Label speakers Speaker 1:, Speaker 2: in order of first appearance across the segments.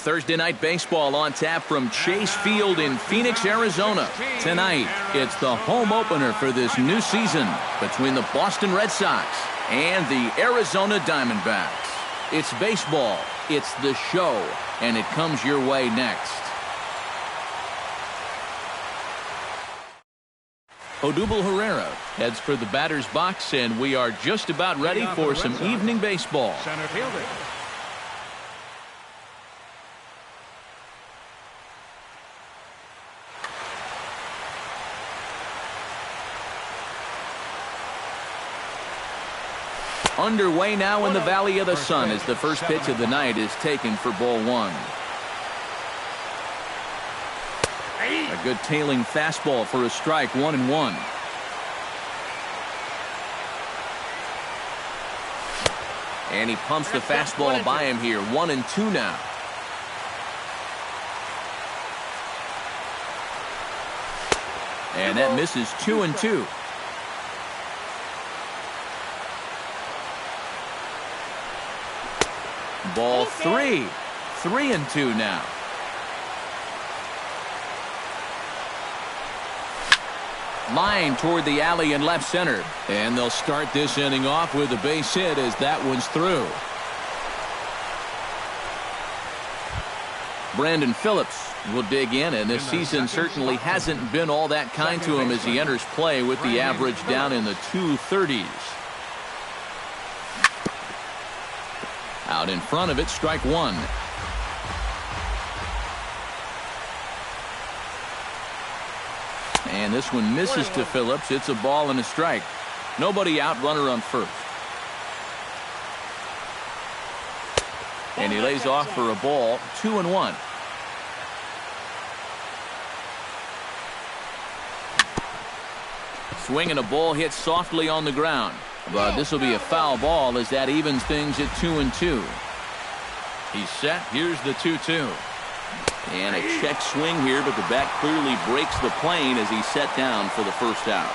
Speaker 1: Thursday night baseball on tap from Chase Field in Phoenix, Arizona. Tonight, it's the home opener for this new season between the Boston Red Sox and the Arizona Diamondbacks. It's baseball, it's the show, and it comes your way next. Odubel Herrera heads for the batter's box, and we are just about ready for some evening baseball.
Speaker 2: Center fielder.
Speaker 1: Underway now in the Valley of the Sun as the first pitch of the night is taken for ball one. A good tailing fastball for a strike, 1-1. And he pumps the fastball by him here, 1-2 now. And that misses, 2-2. Ball 3. 3-2 now. Line toward the alley in left center. And they'll start this inning off with a base hit as that one's through. Brandon Phillips will dig in, and this season certainly hasn't been all that kind to him as he enters play with the average down in the 230s. Out in front of it, strike one. And this one misses to Phillips. It's a ball and a strike. Nobody out, runner on first. And he lays off for a ball, 2-1. Swinging a ball hit softly on the ground. But this will be a foul ball as that evens things at 2-2. He's set. Here's the 2-2. And a check swing here, but the bat clearly breaks the plane as he's set down for the first out.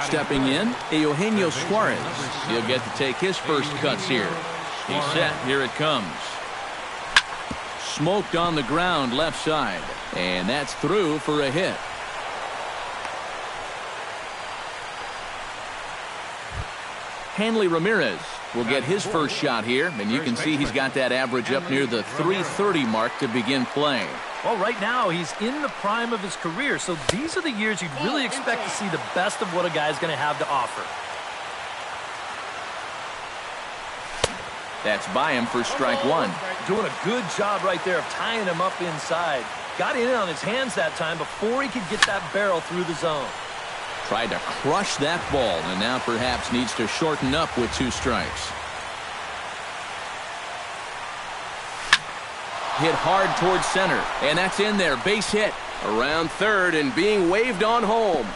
Speaker 1: Stepping in, Eugenio Suarez. He'll get to take his first cuts here. He's set. Here it comes. Smoked on the ground left side. And that's through for a hit. Hanley Ramirez will get his first shot here, and you can see he's got that average up near the 330 mark to begin playing.
Speaker 3: Well, right now he's in the prime of his career, so these are the years you'd really expect to see the best of what a guy's going to have to offer.
Speaker 1: That's by him for strike one.
Speaker 3: Doing a good job right there of tying him up inside. Got in on his hands that time before he could get that barrel through the zone.
Speaker 1: Tried to crush that ball, and now perhaps needs to shorten up with 2 strikes. Hit hard towards center, and that's in there. Base hit around third and being waved on home.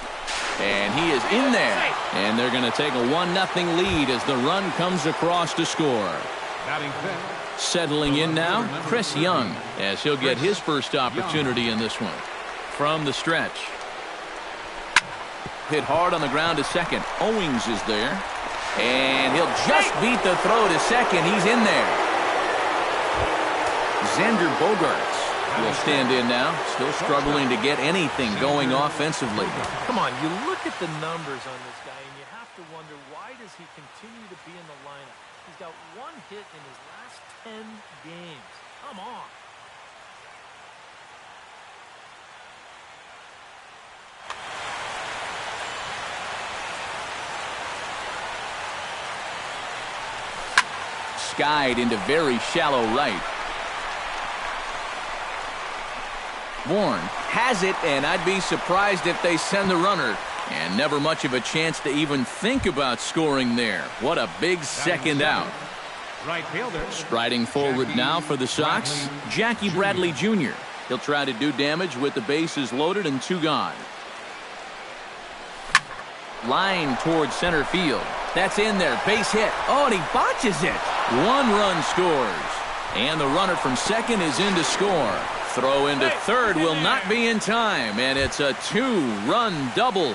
Speaker 1: And he is in there. And they're going to take a 1-0 lead as the run comes across to score. Settling in now, Chris Young, as he'll get his first opportunity in this one. From the stretch. Hit hard on the ground to second. Owings is there. And he'll just beat the throw to second. He's in there. Xander Bogaerts will stand in now. Still struggling to get anything going offensively.
Speaker 3: Come on, you look at the numbers on this guy, and you have to wonder, why does he continue to be in the lineup? He's got 1 hit in his last 10 games. Come on.
Speaker 1: Skied into very shallow right. Bourne has it, and I'd be surprised if they send the runner. And never much of a chance to even think about scoring there. What a big second out.
Speaker 2: Right fielder.
Speaker 1: Striding forward now for the Sox, Jackie Bradley Jr. He'll try to do damage with the bases loaded and 2 gone. Line towards center field. That's in there. Base hit. Oh, and he botches it. 1 run scores. And the runner from second is in to score. Throw into third will not be in time, and it's a 2-run double.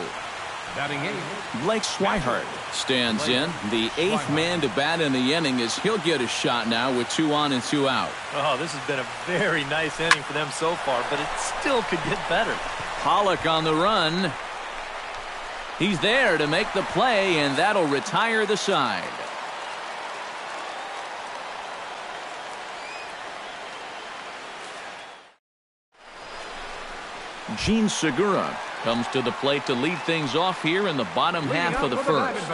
Speaker 2: Batting 8.
Speaker 1: Blake Swihart stands in. The 8th man to bat in the inning as he'll get a shot now with 2 on and 2 out.
Speaker 3: Oh, this has been a very nice inning for them so far, but it still could get better.
Speaker 1: Pollock on the run. He's there to make the play, and that'll retire the side. Gene Segura comes to the plate to lead things off here in the bottom half of the first.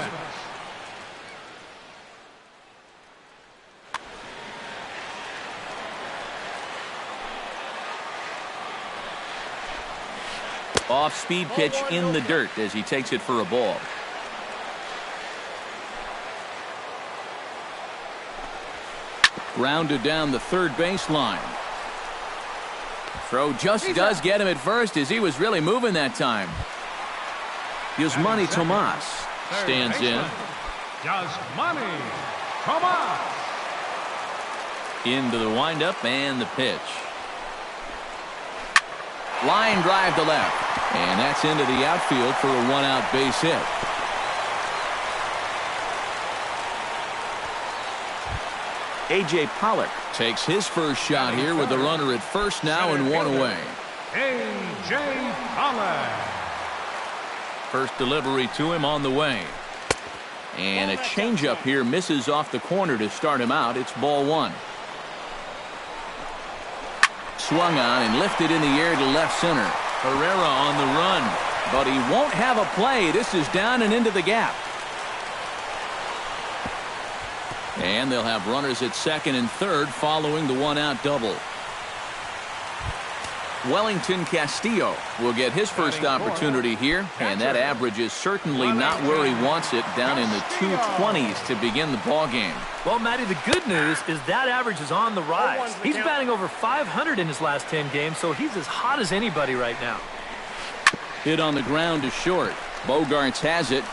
Speaker 1: Off-speed pitch in the dirt as he takes it for a ball. Grounded down the third baseline. Throw just does get him at first as he was really moving that time. Yasmani Tomas stands in.
Speaker 2: Yasmani Tomas.
Speaker 1: Into the windup and the pitch. Line drive to left. And that's into the outfield for a 1-out base hit. A.J. Pollock takes his first shot here with the runner at first now and 1 away.
Speaker 2: A.J. Pollock.
Speaker 1: First delivery to him on the way. And a changeup here misses off the corner to start him out. It's ball 1. Swung on and lifted in the air to left center. Herrera on the run, but he won't have a play. This is down and into the gap. And they'll have runners at second and third following the 1-out double. Wellington Castillo will get his first opportunity here, and that average is certainly not where he wants it, down in the 220s to begin the ball game.
Speaker 3: Well, Matty, the good news is that average is on the rise. He's batting over 500 in his last 10 games, so he's as hot as anybody right now.
Speaker 1: Hit on the ground to short. Bogarts has it.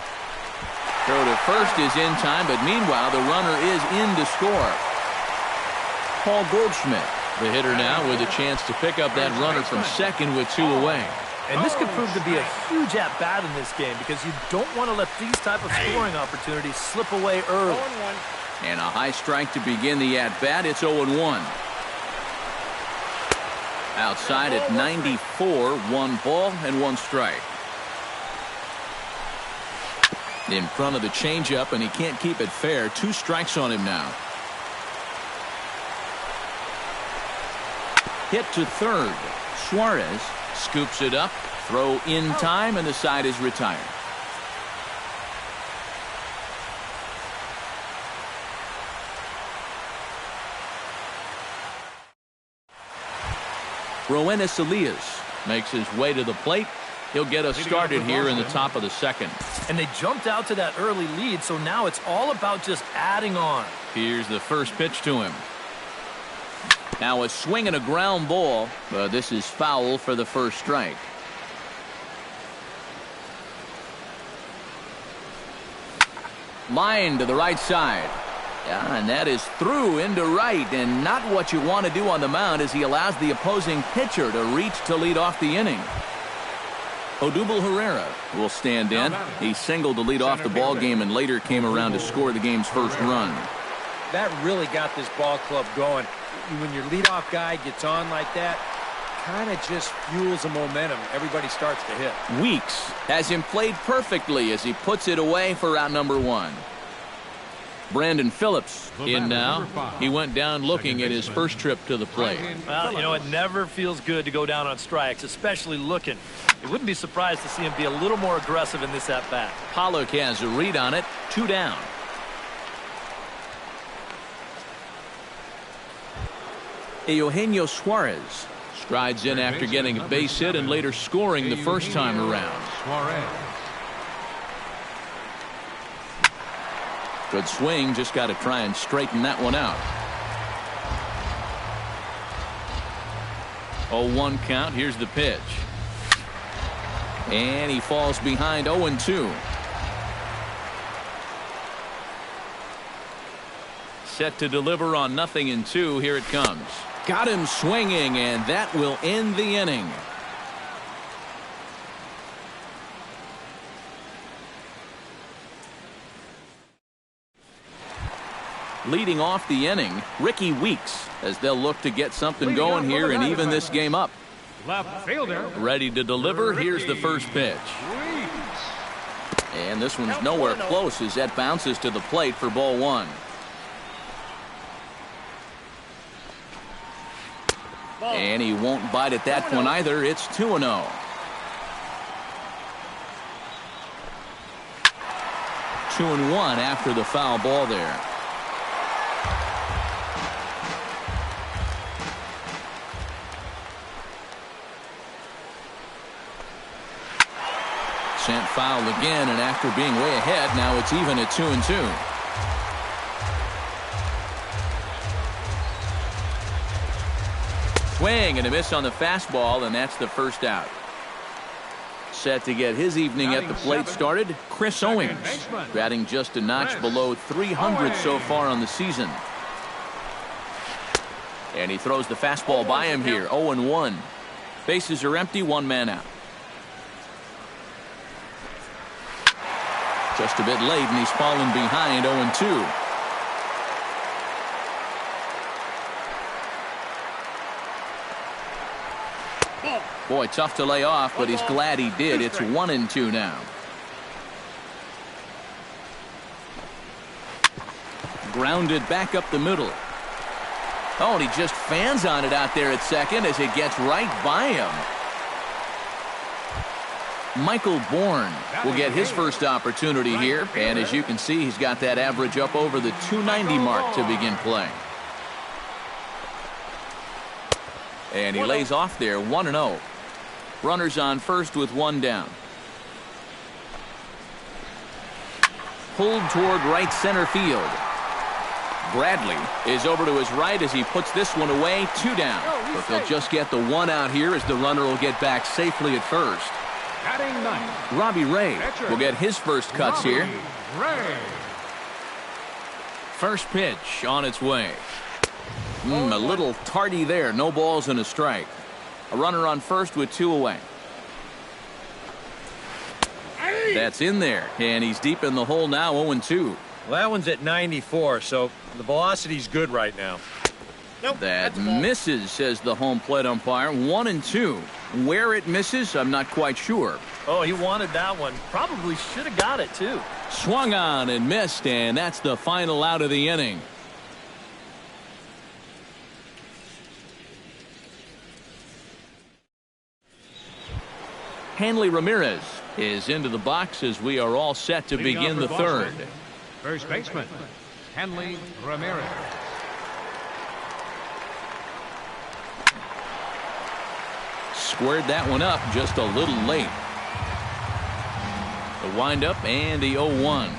Speaker 1: Throw to first is in time, but meanwhile the runner is in to score. Paul Goldschmidt, the hitter now, with a chance to pick up that runner from second with 2 away.
Speaker 3: And this could prove to be a huge at-bat in this game because you don't want to let these type of scoring opportunities slip away early.
Speaker 1: And a high strike to begin the at-bat. It's 0-1. Outside at 94, 1 ball and 1 strike. In front of the changeup, and he can't keep it fair. 2 strikes on him now. Hit to third. Suarez scoops it up. Throw in time, and the side is retired. Roenis Elias makes his way to the plate. He'll get us started here in the top of the second.
Speaker 3: And they jumped out to that early lead, so now it's all about just adding on.
Speaker 1: Here's the first pitch to him. Now a swing and a ground ball, but this is foul for the first strike. Line to the right side. Yeah, and that is through into right, and not what you want to do on the mound as he allows the opposing pitcher to reach to lead off the inning. Odubel Herrera will stand in. He singled to lead off the ball game and later came around to score the game's first run.
Speaker 4: That really got this ball club going. When your leadoff guy gets on like that, kind of just fuels the momentum. Everybody starts to hit.
Speaker 1: Weeks has him played perfectly as he puts it away for out number 1. Brandon Phillips in now. He went down looking at his first trip to the plate.
Speaker 3: Well, you know, it never feels good to go down on strikes, especially looking. It wouldn't be surprised to see him be a little more aggressive in this at-bat.
Speaker 1: Pollock has a read on it. 2 down. Eugenio Suarez strides in after getting a base hit and later scoring the first time around. Good swing, just got to try and straighten that one out. 0-1 count. Here's the pitch. And he falls behind 0-2. Set to deliver on 0-2. Here it comes. Got him swinging, and that will end the inning. Leading off the inning, Ricky Weeks, as they'll look to get something going here and even this game up.
Speaker 2: Left fielder.
Speaker 1: Ready to deliver. Here's the first pitch. And this one's nowhere close as that bounces to the plate for ball one. And he won't bite at that one either. It's 2-0. 2-1 after the foul ball there. Sent foul again, and after being way ahead, now it's even at 2-2. Swing and a miss on the fastball, and that's the first out. Set to get his evening at the plate started, Chris Owings, batting just a notch below 300 so far on the season. And he throws the fastball by him here, 0-1. Bases are empty, one man out. Just a bit late, and he's fallen behind 0-2. Boy, tough to lay off, but he's glad he did. It's 1-2 now. Grounded back up the middle. Oh, and he just fans on it out there at second as it gets right by him. Michael Bourne will get his first opportunity here, and as you can see, he's got that average up over the 290 mark to begin play. And he lays off there, 1-0. Runners on first with one down. Pulled toward right center field. Bradley is over to his right as he puts this one away, 2 down. But they'll just get the 1 out here as the runner will get back safely at first. Robbie Ray will get his first cuts here. First pitch on its way. A little tardy there. No balls and a strike. A runner on first with 2 away. That's in there, and he's deep in the hole now, 0-2.
Speaker 4: Well, that one's at 94, so the velocity's good right now.
Speaker 1: That misses, says the home plate umpire. 1-2. Where it misses, I'm not quite sure.
Speaker 3: Oh, he wanted that one. Probably should have got it, too.
Speaker 1: Swung on and missed, and that's the final out of the inning. Hanley Ramirez is into the box as we are all set to begin the third.
Speaker 2: First baseman, Hanley Ramirez.
Speaker 1: Squared that one up just a little late. The windup and the 0-1.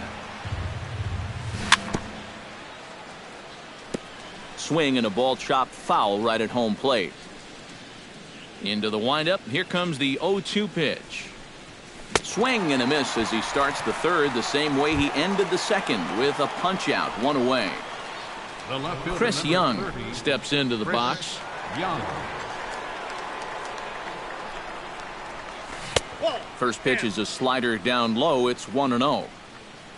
Speaker 1: Swing and a ball chopped foul right at home plate. Into the windup. Here comes the 0-2 pitch. Swing and a miss as he starts the third the same way he ended the second with a punch out, 1 away. Chris Young steps into the box. First pitch is a slider down low. It's 1-0.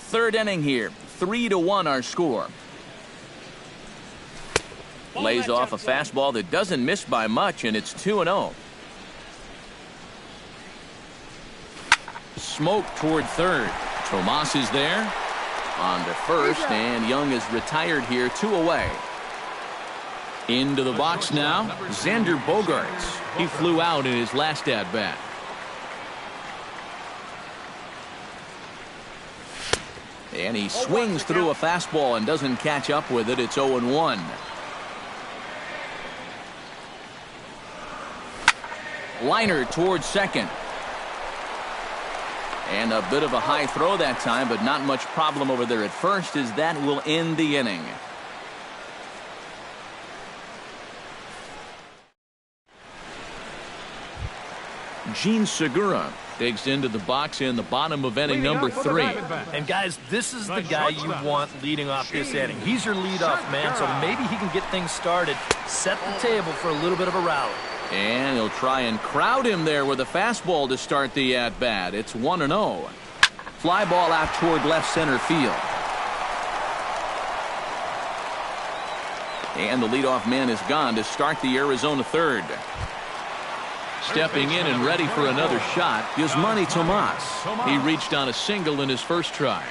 Speaker 1: Third inning here. 3-1 our score. Lays off a fastball that doesn't miss by much, and it's 2-0. Smoke toward third. Tomas is there. On to first, and Young is retired here, 2 away. Into the box now, Xander Bogaerts. He flew out in his last at-bat. And he swings through a fastball and doesn't catch up with it. It's 0-1. Liner towards second. And a bit of a high throw that time, but not much problem over there at first, as that will end the inning. Gene Segura digs into the box in the bottom of inning number 3.
Speaker 3: And guys, this is the guy you want leading off this inning. He's your leadoff man, so maybe he can get things started, set the table for a little bit of a rally.
Speaker 1: And he'll try and crowd him there with a fastball to start the at-bat. It's 1-0. Fly ball out toward left center field. And the leadoff man is gone to start the Arizona third. Stepping in and ready for another shot is Manny Tomas. He reached on a single in his first try.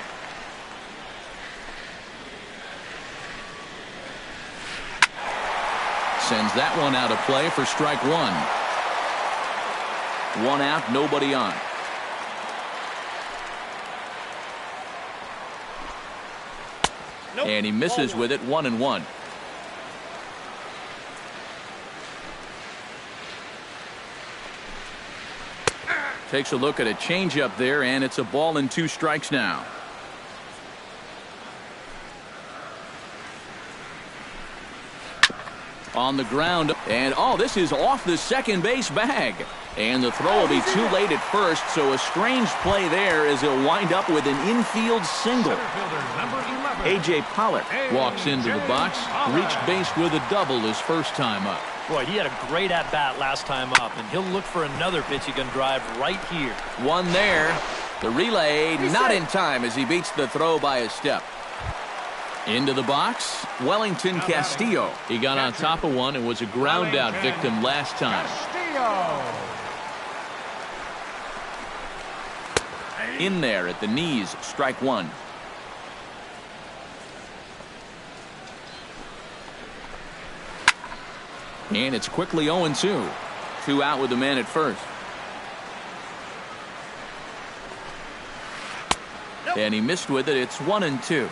Speaker 1: Sends that one out of play for strike one. One out, nobody on. And he misses with it, 1-1. Takes a look at a changeup there, and it's a ball and 2 strikes now. On the ground, and this is off the second base bag. And the throw will be too late at first, so a strange play there as he'll wind up with an infield single. A.J. Pollock walks into the box, reached base with a double his first time up.
Speaker 3: Boy, he had a great at-bat last time up, and he'll look for another pitch he can drive right here.
Speaker 1: One there. The relay not in time as he beats the throw by a step. Into the box, Wellington Castillo. He got on top of one and was a ground-out victim last time. In there at the knees, strike one. And it's quickly 0-2. 2 out with the man at first. And he missed with it. It's 1-2.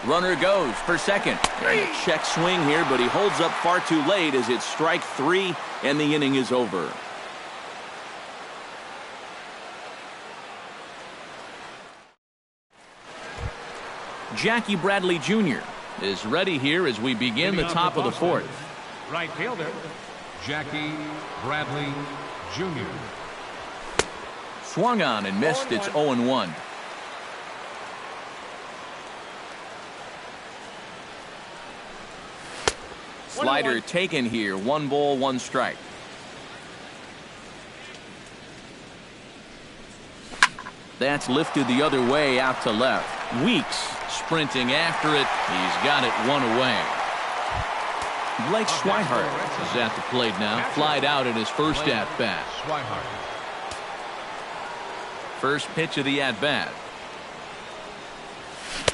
Speaker 1: Runner goes for second. And a check swing here, but he holds up far too late as it's strike 3 and the inning is over. Jackie Bradley Jr. is ready here as we begin the top of the fourth.
Speaker 2: Right fielder, Jackie Bradley Jr.
Speaker 1: Swung on and missed. It's 0-1. Slider taken here. 1 ball, 1 strike. That's lifted the other way out to left. Weeks sprinting after it. He's got it 1 away. Blake Swihart is at the plate now. Flied out in his first at-bat. First pitch of the at-bat.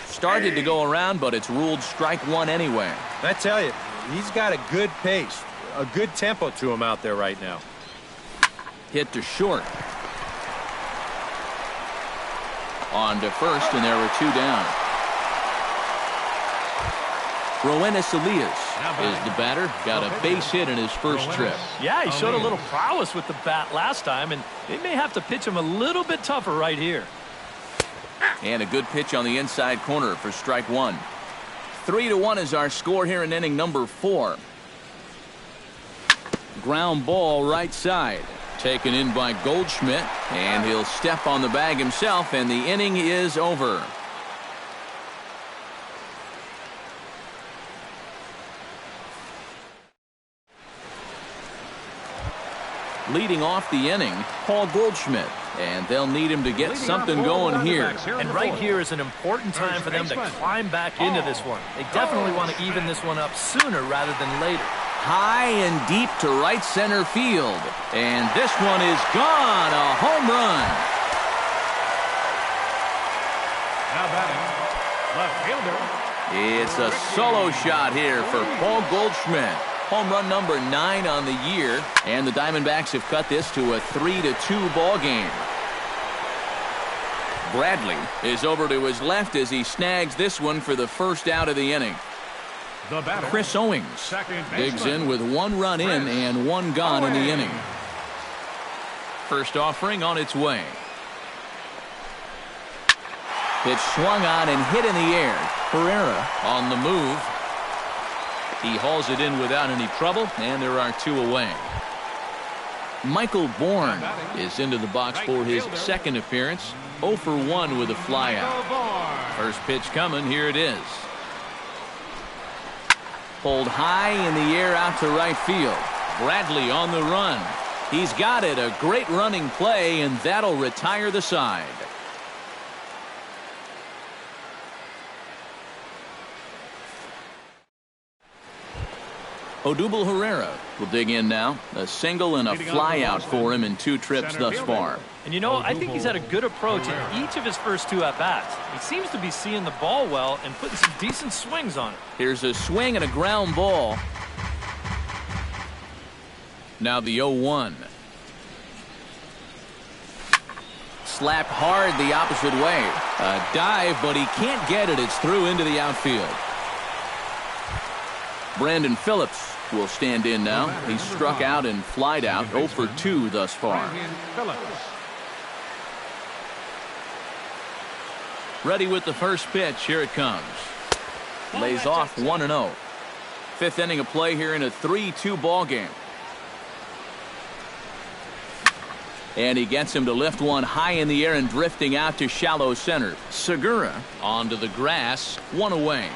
Speaker 1: Started to go around, but it's ruled strike 1 anyway.
Speaker 4: I tell you, he's got a good pace, a good tempo to him out there right now.
Speaker 1: Hit to short. On to first, and there were 2 down. Roenis Elias is the batter. Got a base hit in his first trip.
Speaker 3: Yeah, he showed a little prowess with the bat last time, and they may have to pitch him a little bit tougher right here.
Speaker 1: And a good pitch on the inside corner for strike 1. 3-1 is our score here in inning number 4. Ground ball right side. Taken in by Goldschmidt, and he'll step on the bag himself, and the inning is over. Leading off the inning, Paul Goldschmidt, and they'll need him to get something going here.
Speaker 3: And right here is an important time for them to climb back into this one. They definitely want to even this one up sooner rather than later.
Speaker 1: High and deep to right center field. And this one is gone. A home run.
Speaker 2: Now batting, left fielder.
Speaker 1: It's a solo shot here for Paul Goldschmidt. Home run number 9 on the year. And the Diamondbacks have cut this to a 3-2 ball game. Bradley is over to his left as he snags this one for the first out of the inning.
Speaker 2: The batter,
Speaker 1: Chris Owings digs in with 1 run in and 1 gone in the inning. First offering on its way. Pitch swung on and hit in the air. Pereira on the move. He hauls it in without any trouble, and there are 2 away. Michael Bourne is into the box for his second appearance. 0 for 1 with a flyout. First pitch coming. Here it is. Pulled high in the air out to right field. Bradley on the run. He's got it. A great running play, and that'll retire the side. Odubel Herrera will dig in now. A single and a flyout for him in 2 trips thus far.
Speaker 3: And you know, I think he's had a good approach in each of his first 2 at-bats. He seems to be seeing the ball well and putting some decent swings on it.
Speaker 1: Here's a swing and a ground ball. Now the 0-1. Slapped hard the opposite way. A dive, but he can't get it. It's through into the outfield. Brandon Phillips will stand in now. He's struck out and flied out 0 for 2 thus far. Ready with the first pitch. Here it comes. Lays off 1-0. 5th inning of play here in a 3-2 ball game. And he gets him to lift one high in the air and drifting out to shallow center. Segura onto the grass, 1 away.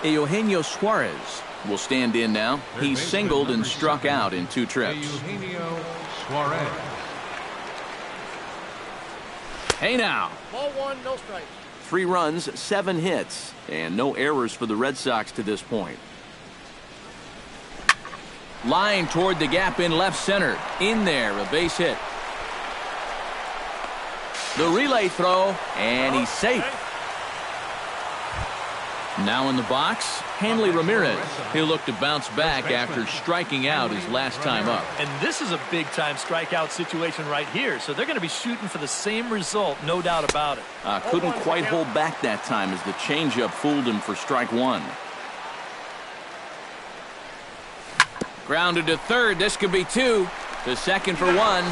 Speaker 1: Eugenio Suarez will stand in now. He's singled and struck out in 2 trips.
Speaker 2: Eugenio Suarez.
Speaker 1: Hey now.
Speaker 5: Ball 1, no strikes.
Speaker 1: 3 runs, 7 hits, and no errors for the Red Sox to this point. Line toward the gap in left center. In there, a base hit. The relay throw, and he's safe. Now in the box, Hanley Ramirez. He'll look to bounce back after striking out his last time up.
Speaker 3: And this is a big-time strikeout situation right here, so they're going to be shooting for the same result, no doubt about it.
Speaker 1: Couldn't quite hold back that time as the changeup fooled him for strike 1. Grounded to third. This could be 2. To second for 1.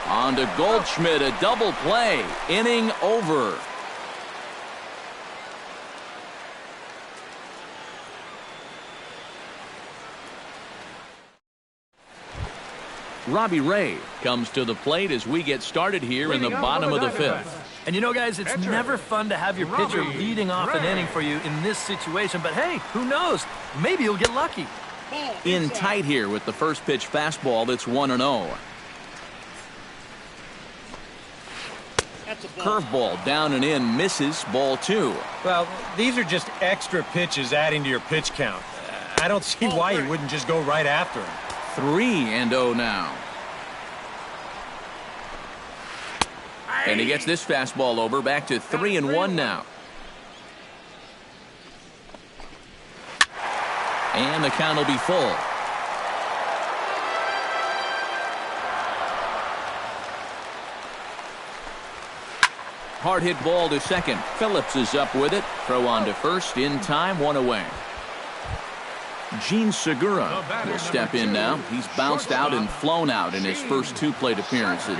Speaker 1: On to Goldschmidt, a double play. Inning over. Robbie Ray comes to the plate as we get started here in the bottom of the 5th.
Speaker 3: And you know, guys, it's never fun to have your pitcher leading off an inning for you in this situation. But, hey, who knows? Maybe you'll get lucky.
Speaker 1: In tight here with the first pitch fastball that's 1-0. Curveball down and in, misses, ball 2.
Speaker 4: Well, these are just extra pitches adding to your pitch count. I don't see why you wouldn't just go right after him.
Speaker 1: 3-0 now. And he gets this fastball over, back to 3-1 now. And the count will be full. Hard hit ball to second. Phillips is up with it. Throw on to first in time, 1 away. Gene Segura will step in now. He's bounced out and flown out in his first 2 plate appearances.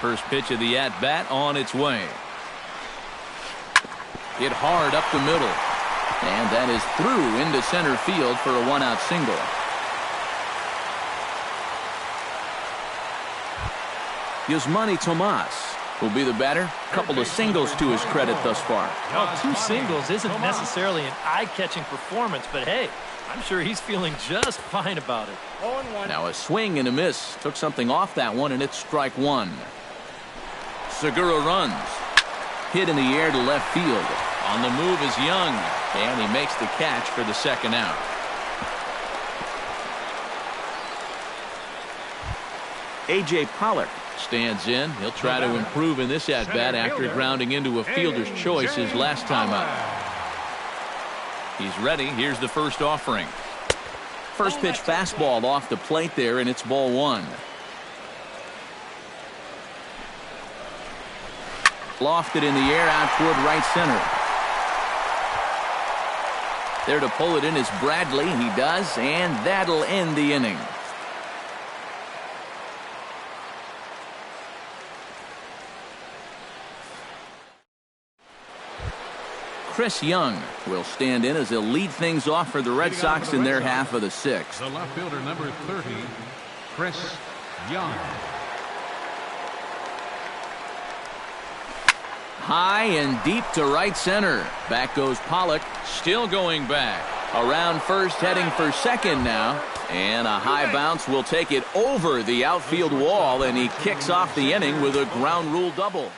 Speaker 1: First pitch of the at-bat on its way. Hit hard up the middle. And that is through into center field for a 1-out single. Yasmani Tomas will be the batter. Couple of singles to his credit thus far.
Speaker 3: Well, 2 singles isn't necessarily an eye-catching performance, but hey, I'm sure he's feeling just fine about it.
Speaker 5: 0-1.
Speaker 1: Now a swing and a miss. Took something off that one, and it's strike 1. Segura runs. Hit in the air to left field. On the move is Young, and he makes the catch for the 2nd out. A.J. Pollock stands in. He'll try to improve in this at-bat after grounding into a fielder's choice his last time up. He's ready. Here's the first offering. First pitch fastball off the plate there, and it's ball 1. Lofted in the air out toward right center. There to pull it in is Bradley. He does, and that'll end the inning. Chris Young will stand in as he'll lead things off for the Red Sox in their half of the 6th.
Speaker 2: The left fielder, number 30, Chris Young.
Speaker 1: High and deep to right center. Back goes Pollock, still going back. Around first, heading for second now. And a high bounce will take it over the outfield wall, and he kicks off the inning with a ground rule double.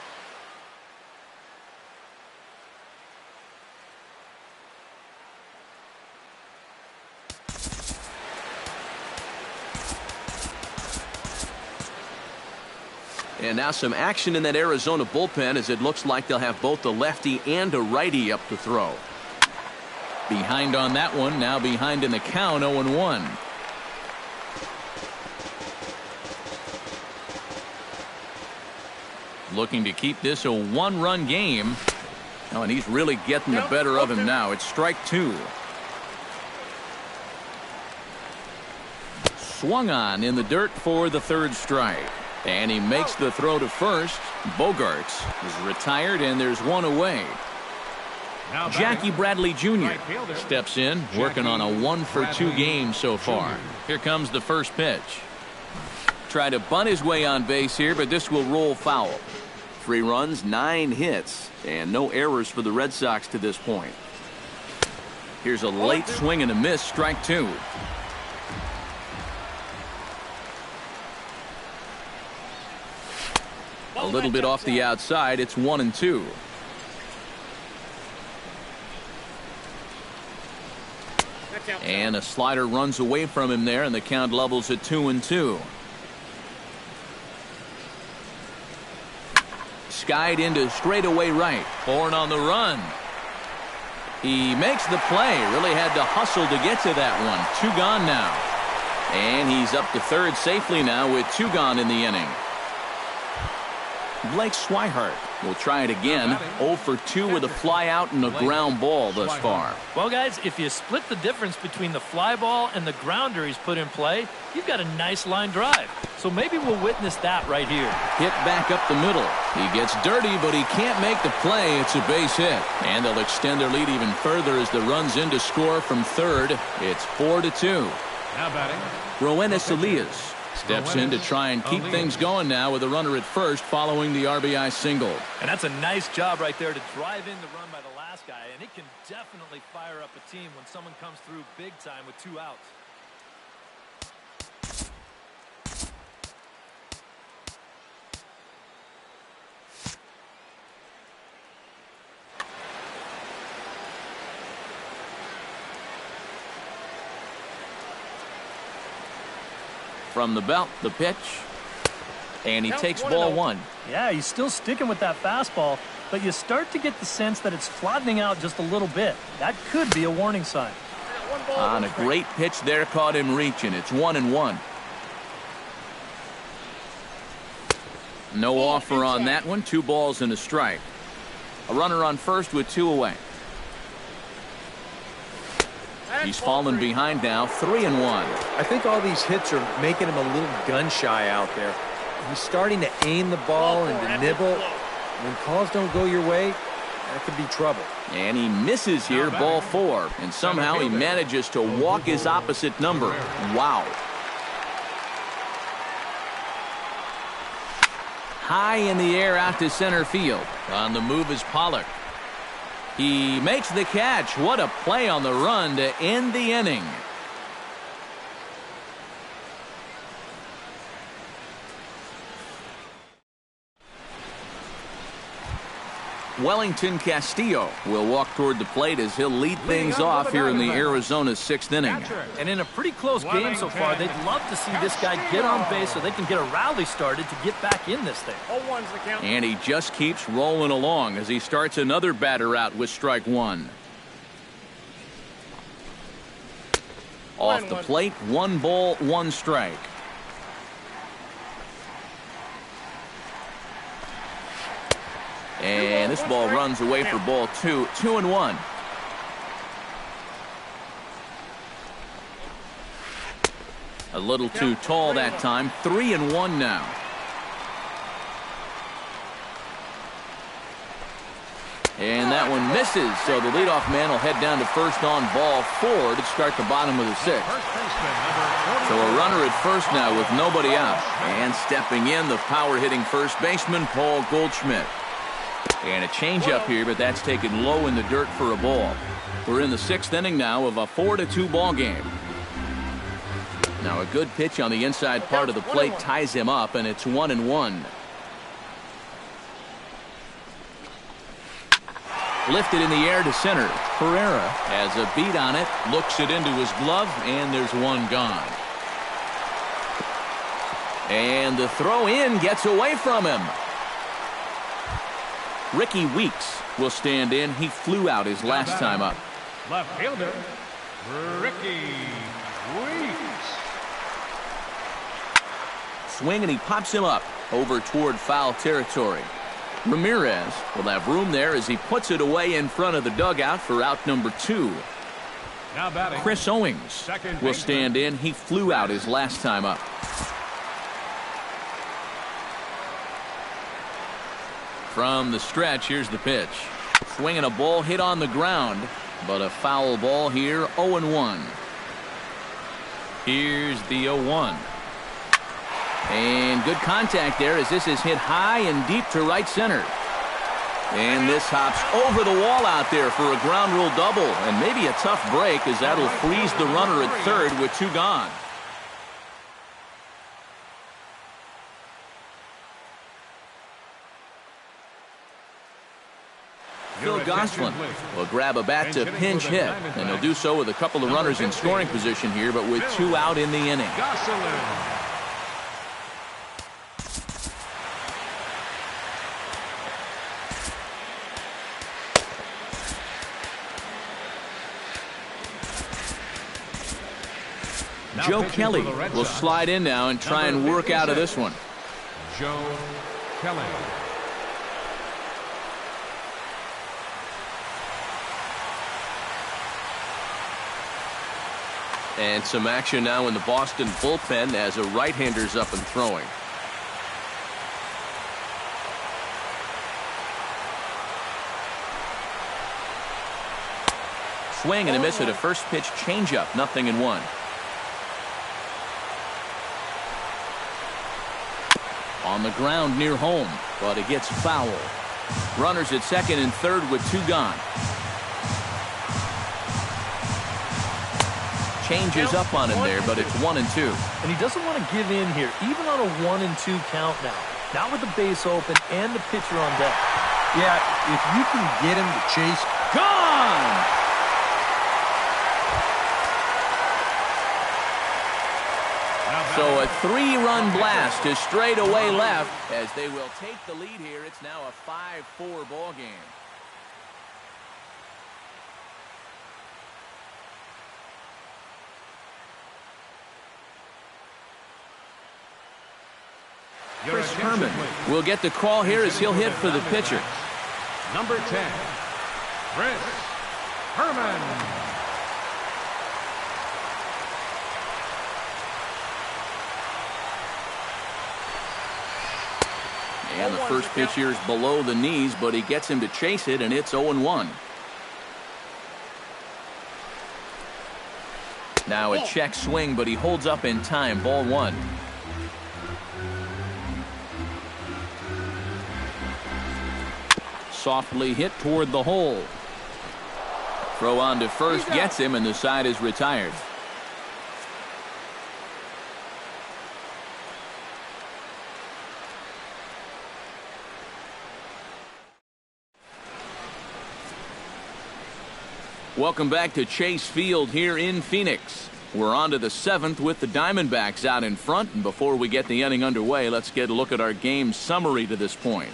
Speaker 1: And now some action in that Arizona bullpen as it looks like they'll have both a lefty and a righty up to throw. Behind on that one, now behind in the count, 0-1. Looking to keep this a one-run game. Oh, and he's really getting the better of him now. It's strike two. Swung on in the dirt for the third strike. And he makes the throw to first. Bogarts is retired, and there's one away. Jackie Bradley Jr. steps in, working on a 1-for-2 game so far. Here comes the first pitch. Try to bunt his way on base here, but this will roll foul. 3 runs, 9 hits, and no errors for the Red Sox to this point. Here's a late swing and a miss, strike two. A little bit off the outside, it's 1-2. And a slider runs away from him there, and the count levels at 2-2. Skied into straightaway right. Horn on the run. He makes the play. Really had to hustle to get to that one. 2 gone now. And he's up to third safely now with 2 gone in the inning. Blake Swihart will try it again. 0 for 2 with a fly out and a ground ball thus far.
Speaker 3: Well, guys, if you split the difference between the fly ball and the grounder he's put in play, you've got a nice line drive. So maybe we'll witness that right here.
Speaker 1: Hit back up the middle. He gets dirty, but he can't make the play. It's a base hit. And they'll extend their lead even further as the run's in to score from third. It's 4-2.
Speaker 2: Now batting,
Speaker 1: Roenis Elias steps in to try and keep things going now with a runner at first following the RBI single.
Speaker 3: And that's a nice job right there to drive in the run by the last guy. And it can definitely fire up a team when someone comes through big time with 2 outs.
Speaker 1: From the belt, the pitch, and he takes ball 1.
Speaker 3: Yeah, he's still sticking with that fastball, but you start to get the sense that it's flattening out just a little bit. That could be a warning sign.
Speaker 1: On a great pitch there, caught him reaching. It's 1-1. No offer on that one. 2 balls and a strike. A runner on first with 2 away. He's fallen behind now, 3-1.
Speaker 4: I think all these hits are making him a little gun-shy out there. He's starting to aim the ball and to nibble. When calls don't go your way, that could be trouble.
Speaker 1: And he misses here, ball 4. And somehow he manages to walk his opposite number. Wow. High in the air out to center field. On the move is Pollock. He makes the catch. What a play on the run to end the inning. Wellington Castillo will walk toward the plate as he'll lead things off here in the Arizona 6th inning.
Speaker 3: And in a pretty close game so far, they'd love to see this guy get on base so they can get a rally started to get back in this thing.
Speaker 1: And he just keeps rolling along as he starts another batter out with strike 1. Off the plate, 1 ball, 1 strike. And this ball runs away for ball 2. 2-1. A little too tall that time. 3-1 now. And that one misses, so the leadoff man will head down to first on ball 4 to start the bottom of the 6th. So a runner at first now with nobody out. And stepping in, the power-hitting first baseman, Paul Goldschmidt. And a changeup here, but that's taken low in the dirt for a ball. We're in the 6th inning now of a 4-2 ball game. Now a good pitch on the inside part of the plate ties him up, and it's 1-1. Lifted in the air to center. Pereira has a beat on it, looks it into his glove, and there's 1 gone. And the throw in gets away from him. Ricky Weeks will stand in. He flew out his last time up.
Speaker 2: Left fielder, Ricky Weeks.
Speaker 1: Swing, and he pops him up over toward foul territory. Ramirez will have room there as he puts it away in front of the dugout for out number 2.
Speaker 2: Now batting,
Speaker 1: Chris Owings will stand in. He flew out his last time up. From the stretch, here's the pitch. Swinging a ball hit on the ground, but a foul ball here, 0-1. Here's the 0-1. And good contact there as this is hit high and deep to right center. And this hops over the wall out there for a ground rule double, and maybe a tough break as that'll freeze the runner at third with 2 gone. Phil Gosselin will grab a bat to pinch hit, and he'll do so with a couple of runners in scoring position here, but with 2 out in the inning. Joe Kelly will slide in now and try and work out of this one.
Speaker 2: Joe Kelly.
Speaker 5: And some action now in the Boston bullpen as a right-hander's up and throwing.
Speaker 1: Swing and a miss at a first pitch changeup, 0-1. On the ground near home, but it gets foul. Runners at second and third with 2 gone. Changes up on him there, but it's 1-2.
Speaker 3: And he doesn't want to give in here, even on a 1-2 count now. Not with the base open and the pitcher on deck.
Speaker 4: Yeah, if you can get him to chase.
Speaker 1: Gone! So a 3-run blast to straightaway left as they will take the lead here. It's now a 5-4 ball game. Chris Herman will get the call here as he'll hit for the pitcher.
Speaker 2: Number 10, Chris Herman.
Speaker 1: And the first pitch here is below the knees, but he gets him to chase it, and it's 0-1. Now a check swing, but he holds up in time. Ball 1. Softly hit toward the hole. Throw on to first gets him, and the side is retired. Welcome back to Chase Field here in Phoenix. We're on to the 7th with the Diamondbacks out in front. And before we get the inning underway, let's get a look at our game summary to this point.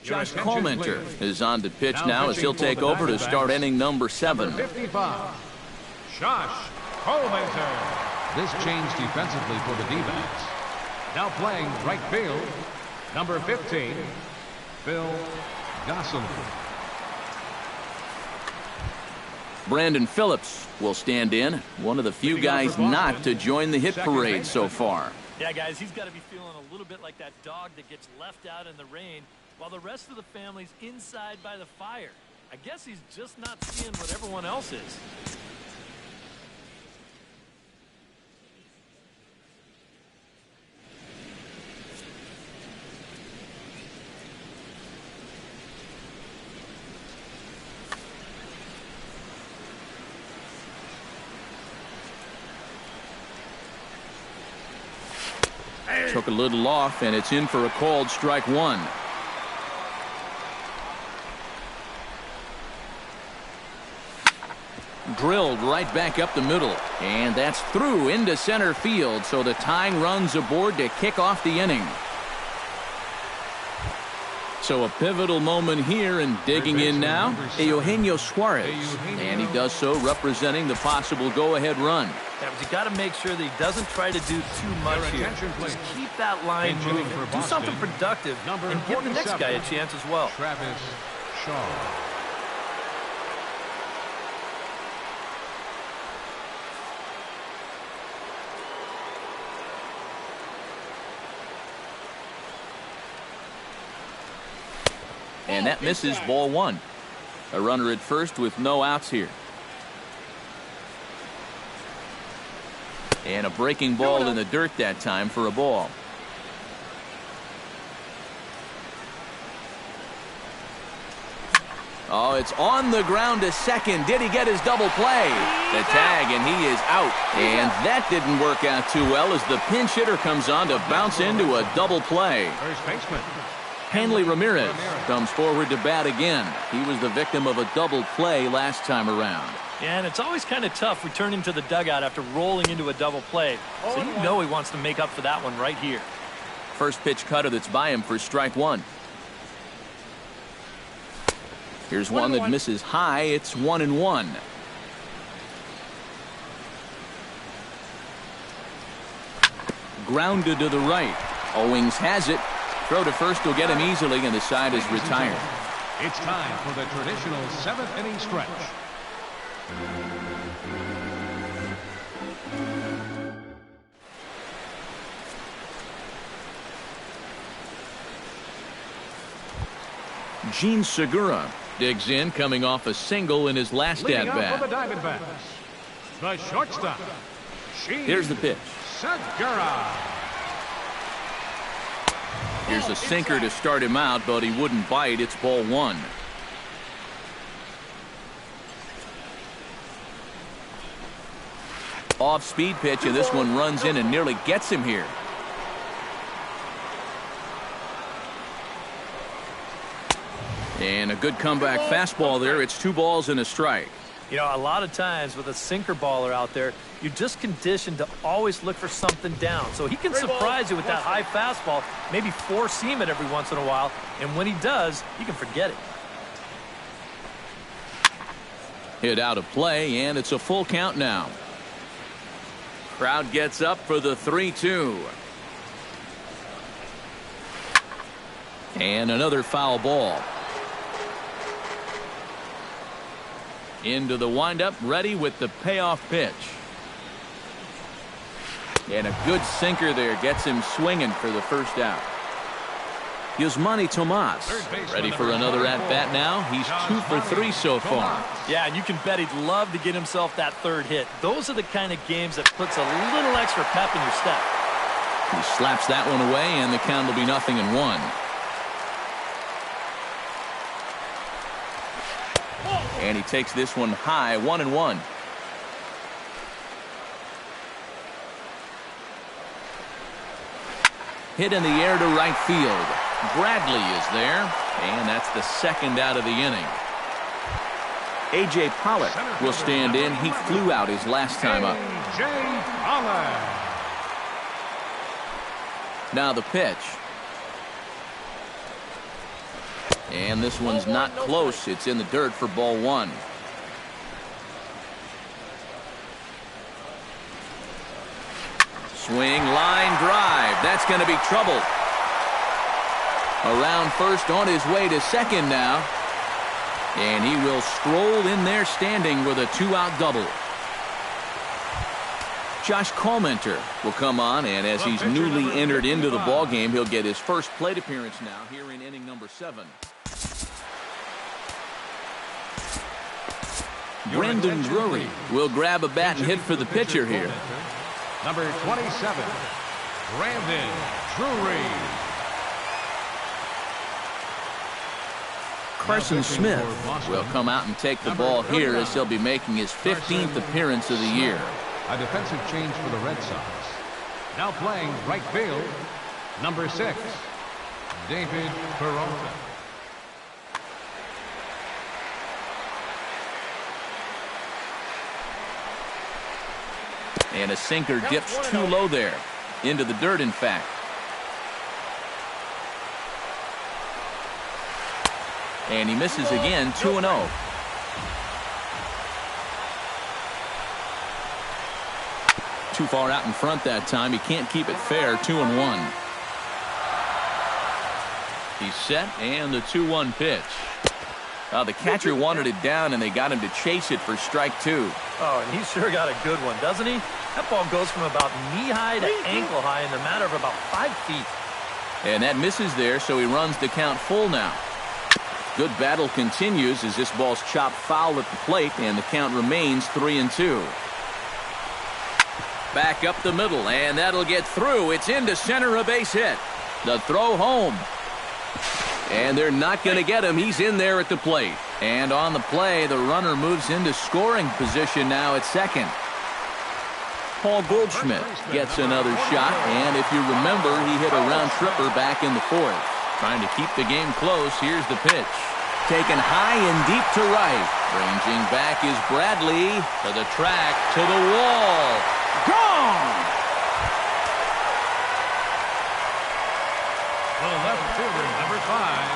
Speaker 1: Josh Colmenter is on to pitch now as he'll take over to start inning number 7.
Speaker 2: 55, Josh Colmenter. This changed defensively for the D-backs. Now playing right field, number 15, Phil Gosselin.
Speaker 1: Brandon Phillips will stand in, one of the few guys not to join the hit parade so far.
Speaker 3: Yeah, guys, he's got to be feeling a little bit like that dog that gets left out in the rain while the rest of the family's inside by the fire. I guess he's just not seeing what everyone else is.
Speaker 1: Took a little off, and it's in for a called strike one. Drilled right back up the middle, and that's through into center field, so the tying run's aboard to kick off the inning. So a pivotal moment here, and digging in now, Eugenio Suarez, and he does so representing the possible go-ahead run.
Speaker 3: Yeah, but you got to make sure that he doesn't try to do too much here. Just keep that line moving. Do something productive and give the next guy a chance as well.
Speaker 2: Travis Shaw.
Speaker 1: And that misses, ball one. A runner at first with no outs here. And a breaking ball in the dirt that time for a ball. Oh, it's on the ground to second. Did he get his double play? The tag, and he is out. And that didn't work out too well as the pinch hitter comes on to bounce into a double play.
Speaker 2: First baseman.
Speaker 1: Hanley Ramirez comes forward to bat again. He was the victim of a double play last time around.
Speaker 3: Yeah, and it's always kind of tough returning to the dugout after rolling into a double play. So you know he wants to make up for that one right here.
Speaker 1: First pitch cutter that's by him for strike one. Here's one that misses high. It's 1-1. Grounded to the right. Owings has it. Throw to first will get him easily, and the side is retired.
Speaker 2: It's time for the traditional 7th inning stretch.
Speaker 1: Gene Segura digs in, coming off a single in his last
Speaker 2: Leading
Speaker 1: at-bat.
Speaker 2: off for the Diamondbacks, the shortstop,
Speaker 1: Here's the pitch.
Speaker 2: Segura.
Speaker 1: Here's a sinker to start him out, but he wouldn't bite. It's ball one. Off-speed pitch, and this one runs in and nearly gets him here. And a good comeback fastball there. It's 2 balls and a strike.
Speaker 3: You know, a lot of times with a sinker baller out there, you're just conditioned to always look for something down. So he can surprise you with that high fastball, maybe four-seam it every once in a while, and when he does, you can forget it.
Speaker 1: Hit out of play, and it's a full count now. Crowd gets up for the 3-2. And another foul ball. Into the windup, ready with the payoff pitch. And a good sinker there gets him swinging for the first out. Yusmani Tomas ready for another at-bat now. He's 2 for 3 so far.
Speaker 3: Yeah, and you can bet he'd love to get himself that third hit. Those are the kind of games that puts a little extra pep in your step.
Speaker 1: He slaps that one away, and the count will be 0-1. And he takes this one high, 1-1. Hit in the air to right field. Bradley is there, and that's the second out of the inning. A.J. Pollock will stand in. He flew out his last time up.
Speaker 2: A.J. Pollock.
Speaker 1: Now the pitch. And this one's not close. It's in the dirt for ball one. Swing, line drive. That's going to be trouble. Around first, on his way to second now. And he will stroll in there standing with a 2-out double. Josh Comenter will come on, and as he's newly entered into the ballgame, he'll get his first plate appearance now here in inning number 7. Brandon Drury will grab a bat and hit for the pitcher here.
Speaker 2: Number 27, Brandon Drury.
Speaker 1: Carson Smith will come out and take the ball here as he'll be making his 15th appearance of the year.
Speaker 2: A defensive change for the Red Sox. Now playing right field, number 6, David Peralta.
Speaker 1: And a sinker dips too low there. Into the dirt, in fact. And he misses again, 2-0. Too far out in front that time. He can't keep it fair, 2-1. He's set, and the 2-1 pitch. The catcher wanted it down, and they got him to chase it for strike 2.
Speaker 3: Oh, and he sure got a good one, doesn't he? That ball goes from about knee-high to ankle-high in the matter of about 5 feet.
Speaker 1: And that misses there, so he runs the count full now. Good battle continues as this ball's chopped foul at the plate, and the count remains 3-2. Back up the middle, and that'll get through. It's into center, a base hit. The throw home. And they're not going to get him. He's in there at the plate. And on the play, the runner moves into scoring position now at second. Paul Goldschmidt gets another shot, and if you remember, he hit a round tripper back in the 4th. Trying to keep the game close, here's the pitch. Taken high and deep to right. Ranging back is Bradley. To the track, to the wall. Gone!
Speaker 2: The left fielder, number 5.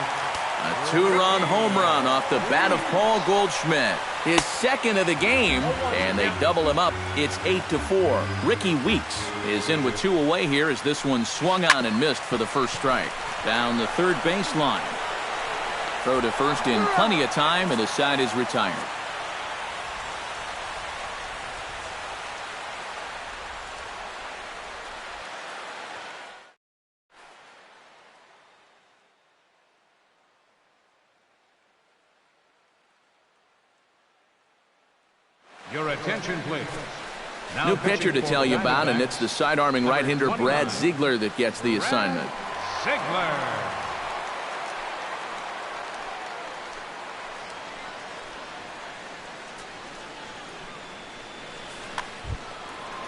Speaker 1: A 2-run home run off the bat of Paul Goldschmidt. His second of the game, and they double him up. It's 8-4. Ricky Weeks is in with 2 away here as this one swung on and missed for the first strike. Down the third baseline. Throw to first in plenty of time, and the side is retired.
Speaker 2: Your attention, please. Now
Speaker 1: New pitcher to tell you about, and it's the side-arming right-hander Brad Ziegler that gets the assignment.
Speaker 2: Ziegler.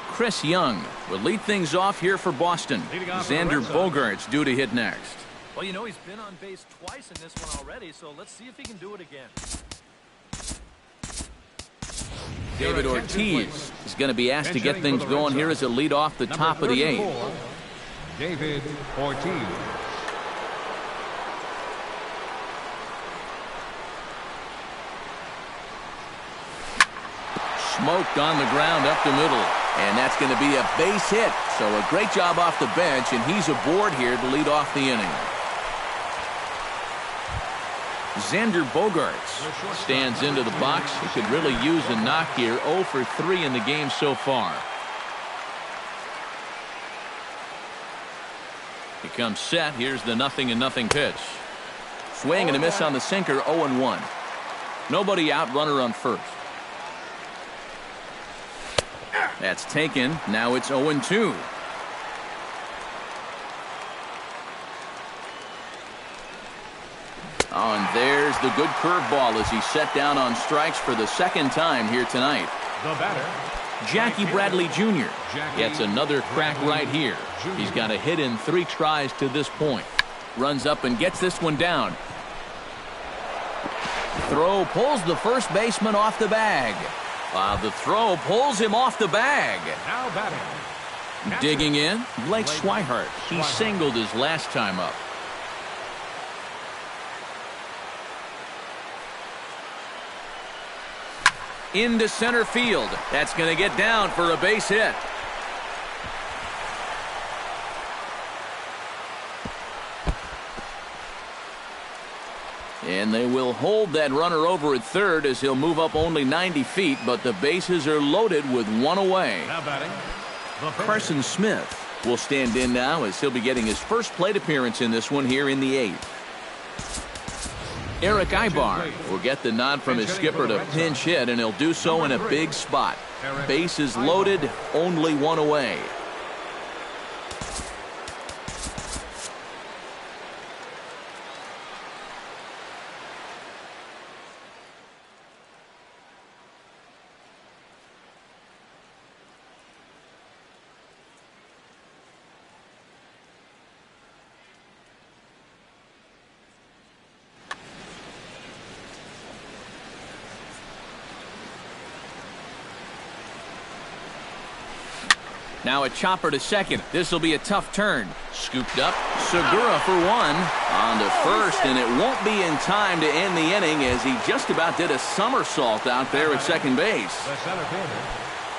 Speaker 1: Chris Young will lead things off here for Boston. Xander Bogaerts due to hit next.
Speaker 3: Well, you know, he's been on base twice in this one already, so let's see if he can do it again.
Speaker 1: David Ortiz is going to be asked to get things going here as a lead off the top of the 8th.
Speaker 2: David Ortiz.
Speaker 1: Smoked on the ground up the middle. And that's going to be a base hit. So a great job off the bench, and he's aboard here to lead off the inning. Xander Bogaerts stands into the box. He could really use a knock here. 0 for 3 in the game so far. He comes set. Here's the 0-0 pitch. Swing and a miss on the sinker. 0-1. Nobody out. Runner on first. That's taken. Now it's 0-2. Oh, and there's the good curveball as he's set down on strikes for the second time here tonight.
Speaker 2: The batter,
Speaker 1: Jackie Bradley Jr. gets another crack right here. He's got a hit in 3 tries to this point. Runs up and gets this one down. Throw pulls the first baseman off the bag. The throw pulls him off the bag.
Speaker 2: now batting.
Speaker 1: Digging in, Blake Swihart. He singled his last time up. Into center field. That's going to get down for a base hit. And they will hold that runner over at third as he'll move up only 90 feet, but the bases are loaded with 1 away.
Speaker 2: Now batting.
Speaker 1: Carson Smith will stand in now as he'll be getting his first plate appearance in this one here in the 8th. Eric Ibar will get the nod from his skipper to pinch hit, and he'll do so in a big spot. Bases loaded, only 1 away. Now a chopper to second. This will be a tough turn. Scooped up. Segura for one. On to first, and it won't be in time to end the inning as he just about did a somersault out there at second base.
Speaker 2: The center fielder.